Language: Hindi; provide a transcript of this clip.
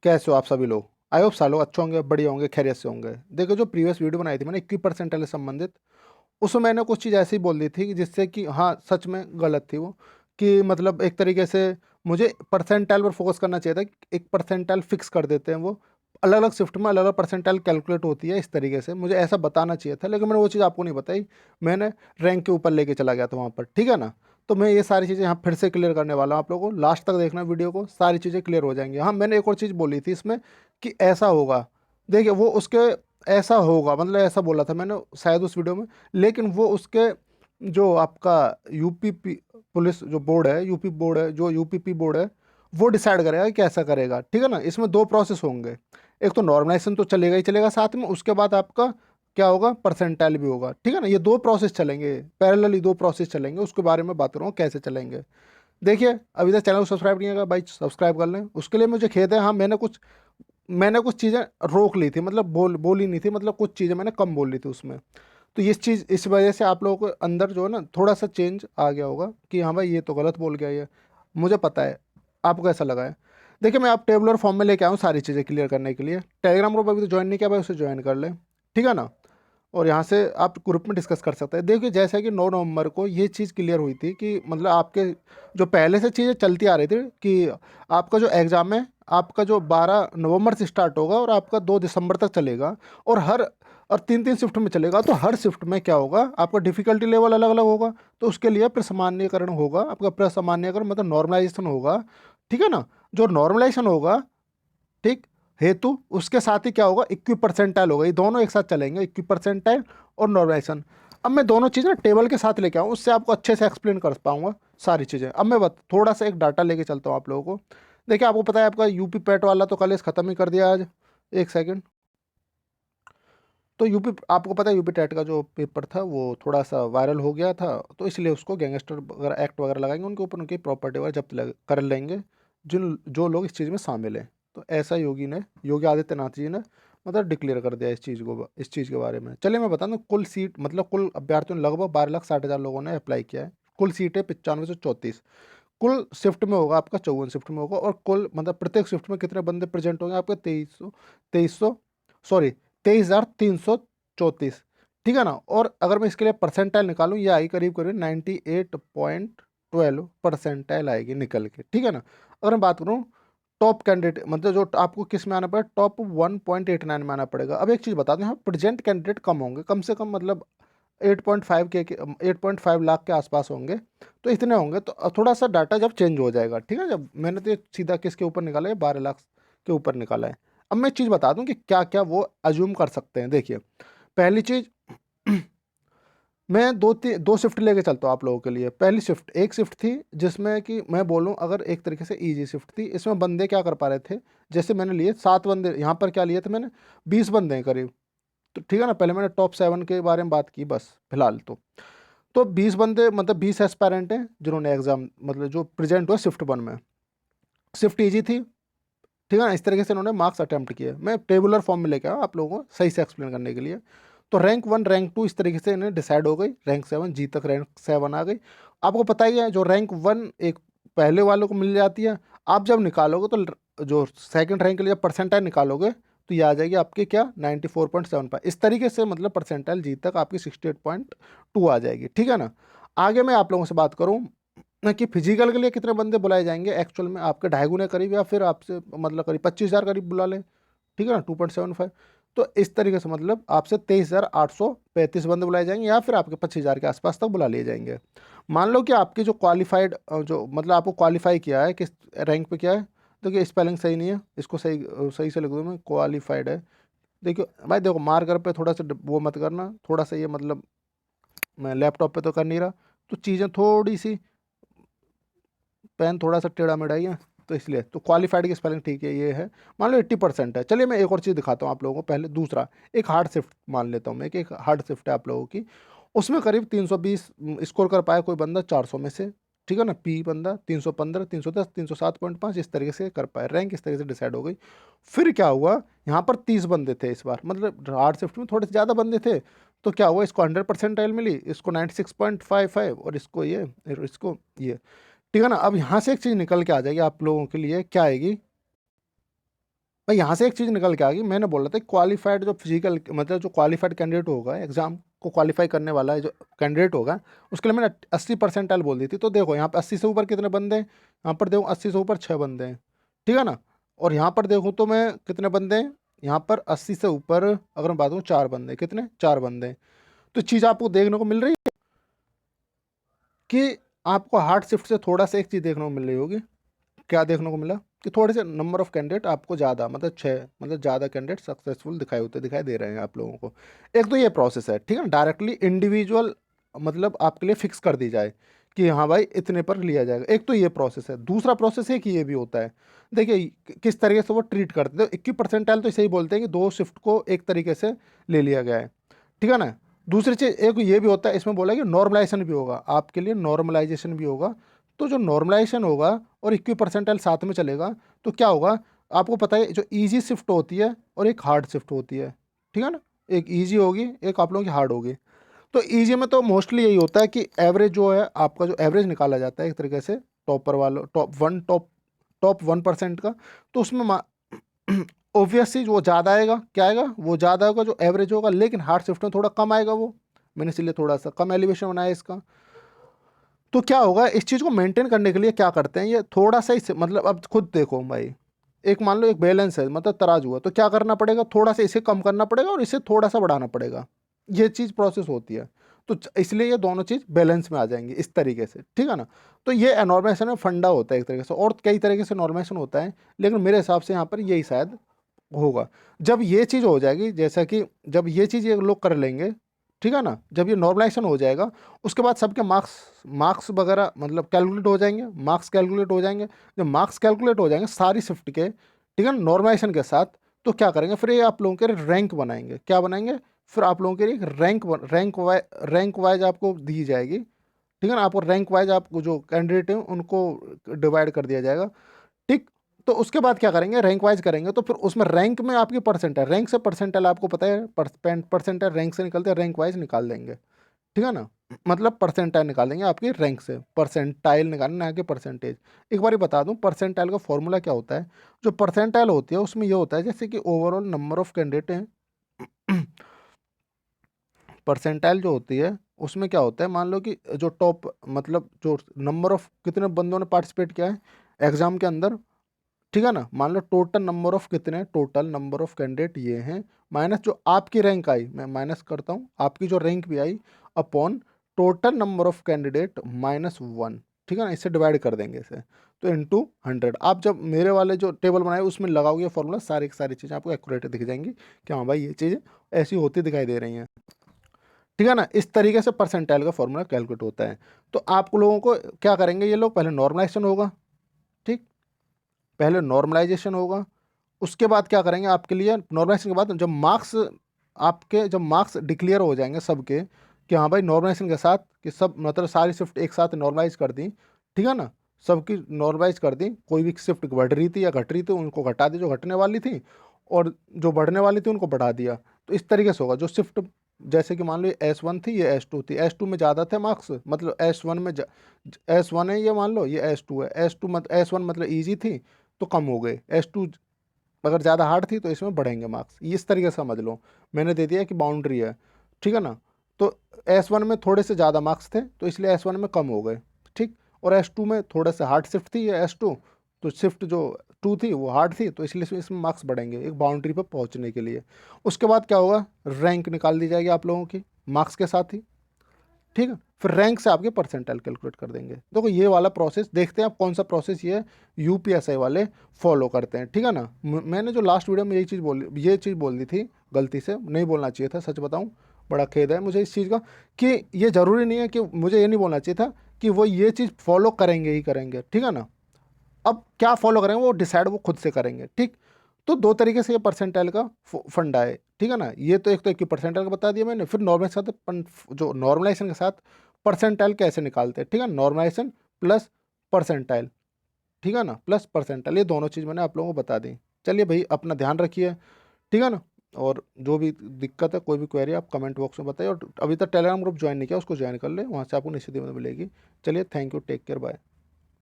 कैसे हो आप सभी लोग? आई होप सारे लोग अच्छे होंगे, बढ़िया होंगे, खैरियत से होंगे। देखो, जो प्रीवियस वीडियो बनाई थी मैंने 21 परसेंटाइल से संबंधित, उसमें मैंने कुछ चीज़ ऐसी बोल दी थी कि जिससे कि हाँ, सच में गलत थी वो, कि मतलब एक तरीके से मुझे परसेंटाइल पर फोकस करना चाहिए था कि एक परसेंटाइल फिक्स कर देते हैं वो, अलग अलग शिफ्ट में अलग अलग परसेंटाइल कैलकुलेट होती है, इस तरीके से मुझे ऐसा बताना चाहिए था, लेकिन मैंने वो चीज़ आपको नहीं बताई। मैंने रैंक के ऊपर लेके चला गया था वहाँ पर, ठीक है ना। तो मैं ये सारी चीज़ें यहाँ फिर से क्लियर करने वाला हूँ आप लोगों को, लास्ट तक देखना वीडियो को, सारी चीज़ें क्लियर हो जाएंगी। हाँ, मैंने एक और चीज़ बोली थी इसमें कि ऐसा होगा, देखिए वो उसके ऐसा होगा, मतलब ऐसा बोला था मैंने शायद उस वीडियो में, लेकिन वो उसके जो आपका यूपी पुलिस जो बोर्ड है, यूपी बोर्ड है, जो यूपीपी बोर्ड है, वो डिसाइड करेगा कि कैसा करेगा, ठीक है ना। इसमें दो प्रोसेस होंगे, एक तो नॉर्मलाइजेशन तो चलेगा ही चलेगा साथ में, उसके बाद आपका क्या होगा, परसेंटाइल भी होगा, ठीक है ना। ये दो प्रोसेस चलेंगे, पैरेलली दो प्रोसेस चलेंगे, उसके बारे में बात कर रहा हूँ कैसे चलेंगे। देखिए, अभी तक चैनल को सब्सक्राइब नहीं किया भाई, सब्सक्राइब कर लें। उसके लिए मुझे खेद है, हाँ मैंने कुछ चीज़ें रोक ली थी, मतलब बोली नहीं थी, मतलब कुछ चीज़ें मैंने कम बोल ली थी उसमें। तो ये चीज़ इस वजह से आप लोगों को अंदर जो है ना थोड़ा सा चेंज आ गया होगा कि हाँ भाई ये तो गलत बोल गया ये, मुझे पता है। आपको कैसा लगा है? देखिए, मैं आप टेबलर फॉर्म में लेके आऊँ सारी चीज़ें क्लियर करने के लिए। टेलीग्राम ग्रुप अभी तो ज्वाइन नहीं किया भाई, उसे ज्वाइन कर ले, ठीक है ना। और यहाँ से आप ग्रुप में डिस्कस कर सकते हैं। देखिए, जैसा कि 9 नवंबर को ये चीज़ क्लियर हुई थी कि मतलब आपके जो पहले से चीज़ें चलती आ रही थी कि आपका जो एग्ज़ाम है, आपका जो 12 नवंबर से स्टार्ट होगा और आपका 2 दिसंबर तक चलेगा, और हर और 3-3 शिफ्ट में चलेगा। तो हर शिफ्ट में क्या होगा, आपका डिफ़िकल्टी लेवल अलग अलग होगा, तो उसके लिए प्रसामान्यकरण होगा, आपका प्रसामान्यकरण मतलब नॉर्मलाइजेशन होगा, ठीक है ना। जो नॉर्मलाइजेशन होगा, ठीक, हेतु उसके साथ ही क्या होगा, इक्वी परसेंटाइल होगा। ये दोनों एक साथ चलेंगे, इक्वी परसेंटाइल और नॉर्मलाइजेशन। अब मैं दोनों चीज़ें टेबल के साथ लेके आऊँ, उससे आपको अच्छे से एक्सप्लेन कर पाऊंगा सारी चीज़ें। अब मैं थोड़ा सा एक डाटा लेके चलता हूँ आप लोगों को। देखिए, आपको पता है आपका यूपी पैट वाला तो कॉलेज ख़त्म ही कर दिया आज। एक सेकेंड। तो यूपी, आपको पता है यूपी टेट का जो पेपर था वो थोड़ा सा वायरल हो गया था, तो इसलिए उसको गैंगस्टर वगैरह एक्ट वगैरह लगाएंगे, उनके ऊपर उनकी प्रॉपर्टी वगैरह जब्त कर लेंगे जिन जो लोग इस चीज़ में शामिल हैं। तो ऐसा योगी आदित्यनाथ जी ने मतलब डिक्लेयर कर दिया इस चीज़ के बारे में। चलिए मैं बता दूँ, कुल सीट मतलब कुल अभ्यर्थियों ने लगभग 12,60,000 लोगों ने अप्लाई किया है। कुल सीटें 9534। कुल शिफ्ट में होगा आपका 54 शिफ्ट में होगा, और कुल मतलब प्रत्येक शिफ्ट में कितने बंदे प्रेजेंट होंगे आपके, 2300 सॉरी 23,334, ठीक है ना। और अगर मैं इसके लिए परसेंटाइल निकालूं, ये आई करीब करीब 98.12 परसेंटाइल आएगी निकल के, ठीक है ना। अगर मैं बात करूं टॉप कैंडिडेट, मतलब जो आपको किस में आना पड़ेगा, टॉप 1.89 में आना पड़ेगा। अब एक चीज़ बता दें, यहाँ प्रेजेंट कैंडिडेट कम होंगे, कम से कम मतलब 8.5 लाख के आसपास होंगे। तो इतने होंगे, तो थोड़ा सा डाटा जब चेंज हो जाएगा, ठीक है। जब मैंने तो ये सीधा किसके ऊपर निकाला है, 12 लाख के ऊपर निकाला है। अब मैं एक चीज़ बता दूं कि क्या क्या वो अज्यूम कर सकते हैं। देखिए, पहली चीज़ मैं दो शिफ्ट लेके चलता हूँ आप लोगों के लिए। पहली शिफ्ट, एक शिफ्ट थी जिसमें कि मैं बोलूँ अगर एक तरीके से इजी शिफ्ट थी, इसमें बंदे क्या कर पा रहे थे, जैसे मैंने लिए 7 बंदे, यहाँ पर क्या लिए थे मैंने, 20 बंदे हैं करीब। तो ठीक है ना, पहले मैंने टॉप 7 के बारे में बात की बस फिलहाल। तो 20 बंदे मतलब 20 एस्पायरेंट हैं जिन्होंने एग्जाम मतलब जो प्रेजेंट हुआ शिफ्ट 1 में। शिफ्ट ईजी थी, ठीक है ना। इस तरीके से उन्होंने मार्क्स अटेम्प्ट किए। मैं टेबुलर फॉर्म में लेके आया आप लोगों को सही से एक्सप्लेन करने के लिए। तो रैंक 1 रैंक 2 इस तरीके से इन्हें डिसाइड हो गई, रैंक 7 जी तक रैंक 7 आ गई। आपको पता ही है जो रैंक 1 एक पहले वालों को मिल जाती है, आप जब निकालोगे तो जो सेकंड रैंक के लिए परसेंटाइल निकालोगे तो ये आ जाएगी आपकी क्या, 94.75। इस तरीके से मतलब परसेंटाइल जी तक आपकी 68.2 आ जाएगी, ठीक है ना। आगे मैं आप लोगों से बात करूँ ना कि फिजिकल के लिए कितने बंदे बुलाए जाएंगे, एक्चुअल में आपके 2.5 गुने करीब, या फिर आपसे मतलब करीब 25,000 करीब बुला लें, ठीक है ना, 2.75। तो इस तरीके से मतलब आपसे 23,835 बंदे बुलाए जाएंगे, या फिर आपके 25,000 के आसपास तक बुला लिए जाएंगे। मान लो कि आपकी जो क्वालिफाइड जो मतलब आपको क्वालिफाई किया है, किस रैंक पे किया है। देखिए, स्पेलिंग सही नहीं है, इसको सही से लिख दूँ मैं, क्वालिफाइड है। देखियो भाई, देखो मार्कर पे थोड़ा सा वो मत करना, थोड़ा सा ये मतलब मैं लैपटॉप पे तो कर नहीं रहा, तो चीज़ें थोड़ी सी, पेन थोड़ा सा टेढ़ा मेढ़ा ही है, तो इसलिए तो क्वालिफाइड की स्पेलिंग ठीक है, ये है। मान लो 80% है। चलिए मैं एक और चीज़ दिखाता हूँ आप लोगों को। पहले दूसरा, एक हार्ड शिफ्ट मान लेता हूँ मैं कि एक हार्ड शिफ्ट है आप लोगों की, उसमें करीब 320 स्कोर कर पाया कोई बंदा 400 में से, ठीक है ना। पी बंदा 315, 310, 307.5 इस तरीके से कर पाया, रैंक इस तरीके से डिसाइड हो गई। फिर क्या हुआ, यहाँ पर 30 बंदे थे इस बार, मतलब हार्ड शिफ्ट में थोड़े से ज़्यादा बंदे थे। तो क्या हुआ, इसको 100% मिली, इसको 96.55, और इसको ये, ठीक है ना। अब यहाँ से एक चीज़ निकल के आ जाएगी आप लोगों के लिए, क्या आएगी, भाई यहाँ से एक चीज़ निकल के आ गई, मैंने बोला था क्वालिफाइड जो फिजिकल मतलब जो क्वालिफाइड कैंडिडेट होगा, एग्जाम को क्वालिफाई करने वाला है जो कैंडिडेट होगा, उसके लिए मैंने 80% बोल दी थी। तो देखो यहाँ पे 80 से ऊपर कितने बंदे हैं, यहाँ पर देखो 80 से ऊपर 6 बंदे हैं, ठीक है ना। और यहाँ पर देखूँ तो मैं कितने बंदे हैं, यहाँ पर 80 से ऊपर अगर मैं बात करूँ 4 बंदे, कितने 4 बंदे हैं। तो चीज़ आपको देखने को मिल रही है कि आपको हार्ड शिफ्ट से थोड़ा सा एक चीज़ देखने को मिल रही होगी। क्या देखने को मिला कि थोड़े से नंबर ऑफ कैंडिडेट आपको ज़्यादा मतलब 6 मतलब ज़्यादा कैंडिडेट सक्सेसफुल दिखाई दे रहे हैं आप लोगों को। एक तो ये प्रोसेस है, ठीक है ना, डायरेक्टली इंडिविजुअल मतलब आपके लिए फिक्स कर दी जाए कि हाँ भाई इतने पर लिया जाएगा। एक तो ये प्रोसेस है। दूसरा प्रोसेस है कि ये भी होता है, देखिए किस तरीके से वो ट्रीट करते हैं। 21% तो इसे ही बोलते हैं कि 2 शिफ्ट को एक तरीके से ले लिया गया है, ठीक है ना। दूसरी चीज़ एक ये भी होता है, इसमें बोला कि नॉर्मलाइजेशन भी होगा आपके लिए, नॉर्मलाइजेशन भी होगा। तो जो नॉर्मलाइजेशन होगा और 21% साथ में चलेगा तो क्या होगा, आपको पता है जो इजी शिफ्ट होती है और एक हार्ड शिफ्ट होती है, ठीक है ना। एक इजी होगी, एक आप लोगों की हार्ड होगी। तो इजी में तो मोस्टली यही होता है कि एवरेज जो है आपका, जो एवरेज निकाला जाता है एक तरीके से टॉपर वालों टॉप 1% का। तो उसमें ऑब्वियसली वो ज़्यादा आएगा, क्या आएगा, वो ज़्यादा होगा जो एवरेज होगा, लेकिन हार्ड शिफ्ट में थोड़ा कम आएगा वो। मैंने इसलिए थोड़ा सा कम एलिवेशन बनाया इसका। तो क्या होगा, इस चीज़ को मेंटेन करने के लिए क्या करते हैं, ये थोड़ा सा इसे मतलब अब खुद देखो भाई, एक मान लो एक बैलेंस है मतलब तराजू है, तो क्या करना पड़ेगा, थोड़ा सा इसे कम करना पड़ेगा और इसे थोड़ा सा बढ़ाना पड़ेगा। ये चीज़ प्रोसेस होती है। तो इसलिए ये दोनों चीज़ बैलेंस में आ जाएंगी इस नॉर्मलाइजेशन से, ठीक है ना। तो ये नॉर्मलाइजेशन में फंडा होता है एक तरीके से, और कई तरीके से नॉर्मलाइजेशन होता है, लेकिन मेरे हिसाब से यहाँ पर यही शायद होगा। जब ये चीज़ हो जाएगी, जैसा कि जब ये चीज़ ये लोग कर लेंगे, ठीक है ना, जब ये नॉर्मलाइजेशन हो जाएगा, उसके बाद सबके मार्क्स मार्क्स वगैरह मतलब कैलकुलेट हो जाएंगे, मार्क्स कैलकुलेट हो जाएंगे। जब मार्क्स कैलकुलेट हो जाएंगे सारी शिफ्ट के, ठीक है ना, नॉर्मलाइजेशन के साथ, तो क्या करेंगे फिर, ये आप लोगों के रैंक बनाएंगे। क्या बनाएंगे, फिर आप लोगों के लिए रैंक वाइज आपको दी जाएगी, ठीक है ना। आपको रैंक वाइज आपको जो कैंडिडेट हैं उनको डिवाइड कर दिया जाएगा, ठीक। तो उसके बाद क्या करेंगे, रैंक वाइज करेंगे, तो फिर उसमें रैंक में आपकी परसेंटाइल, रैंक से परसेंटाइल आपको पता है, परसेंटाइल रैंक से निकलते हैं, रैंक वाइज निकाल देंगे, ठीक है ना। मतलब परसेंटाइल निकाल देंगे आपकी रैंक से, परसेंटाइल निकालना है कि परसेंटेज। एक बार बता दूं परसेंटाइल का फॉर्मूला क्या होता है। जो परसेंटाइल होती है उसमें ये होता है जैसे कि ओवरऑल नंबर ऑफ कैंडिडेट हैं। परसेंटाइल जो होती है उसमें क्या होता है, मान लो कि जो टॉप मतलब जो नंबर ऑफ कितने बंदों ने पार्टिसिपेट किया है एग्जाम के अंदर, ठीक है ना। मान लो टोटल नंबर ऑफ कितने, टोटल नंबर ऑफ कैंडिडेट ये हैं, माइनस जो आपकी रैंक आई, मैं माइनस करता हूँ, आपकी जो रैंक भी आई, upon total number of candidate -1, ठीक है ना। इससे डिवाइड कर देंगे इसे, तो इंटू 100। आप जब मेरे वाले जो टेबल बनाए उसमें लगाओगे फॉर्मूला, सारी की सारी चीज़ें आपको एक्यूरेट दिख जाएंगी कि हाँ भाई ये चीज़ें ऐसी होती दिखाई दे रही हैं, ठीक है ना। इस तरीके से परसेंटाइल का फॉर्मूला कैलकुलेट होता है। तो आप लोगों को क्या करेंगे, ये लोग पहले नॉर्मलाइजेशन होगा, ठीक, पहले नॉर्मलाइजेशन होगा। उसके बाद क्या करेंगे, आपके लिए नॉर्मलाइजेशन के बाद जब मार्क्स डिक्लेयर हो जाएंगे सबके कि हाँ भाई नॉर्मलाइजेशन के साथ कि सब मतलब सारी शिफ्ट एक साथ नॉर्मलाइज कर दी, ठीक है ना, सबकी नॉर्मलाइज कर दी। कोई भी शिफ्ट बढ़ रही थी या घट रही थी उनको घटा दी जो घटने वाली थी, और जो बढ़ने वाली थी उनको बढ़ा दिया। तो इस तरीके से होगा जो शिफ्ट, जैसे कि मान लो ये S1 थी, ये S2 थी, S2 में ज़्यादा थे मार्क्स, मतलब S1 में S1 है, ये मान लो ये S2 है, S2 मतलब S1 मतलब ईजी थी तो कम हो गए, S2 अगर ज़्यादा हार्ड थी तो इसमें बढ़ेंगे मार्क्स। ये इस तरीके से समझ लो, मैंने दे दिया कि बाउंड्री है, ठीक है ना। तो S1 में थोड़े से ज़्यादा मार्क्स थे तो इसलिए S1 में कम हो गए, ठीक। और S2 में थोड़ा सा हार्ड शिफ्ट थी ये S2, तो शिफ्ट जो 2 थी वो हार्ड थी तो इसलिए इसमें मार्क्स बढ़ेंगे एक बाउंड्री पर पहुंचने के लिए। उसके बाद क्या होगा, रैंक निकाल दी जाएगी आप लोगों की मार्क्स के साथ ही, ठीक है। फिर रैंक से आपके परसेंटाइल कैलकुलेट कर देंगे। देखो ये वाला प्रोसेस देखते हैं आप कौन सा प्रोसेस ये यूपीएसआई वाले फॉलो करते हैं, ठीक है ना। मैंने जो लास्ट वीडियो में ये चीज़ बोल दी थी, गलती से नहीं बोलना चाहिए था, सच बताऊं बड़ा खेद है मुझे इस चीज़ का, कि ये ज़रूरी नहीं है कि मुझे ये नहीं बोलना चाहिए था कि वो ये चीज़ फॉलो करेंगे ही करेंगे, ठीक है ना। अब क्या फॉलो करेंगे वो डिसाइड वो खुद से करेंगे, ठीक। तो दो तरीके से ये परसेंटाइल का फंडा है, ठीक है ना। ये तो एक तो एक परसेंटाइल का बता दिया मैंने, फिर नॉर्मल के साथ जो नॉर्मलाइजेशन के साथ परसेंटाइल कैसे निकालते हैं, ठीक है, नॉर्मलाइजेशन प्लस परसेंटाइल, ठीक है ना, प्लस परसेंटाइल, ये दोनों चीज़ मैंने आप लोगों को बता दी। चलिए भाई अपना ध्यान रखिए, ठीक है ना। और जो भी दिक्कत है कोई भी क्वेरी आप कमेंट बॉक्स में बताइए, और अभी तक टेलीग्राम ग्रुप ज्वाइन नहीं किया उसको ज्वाइन कर ले, वहाँ से आपको निश्चित ही मदद मिलेगी। चलिए thank you, take care, bye.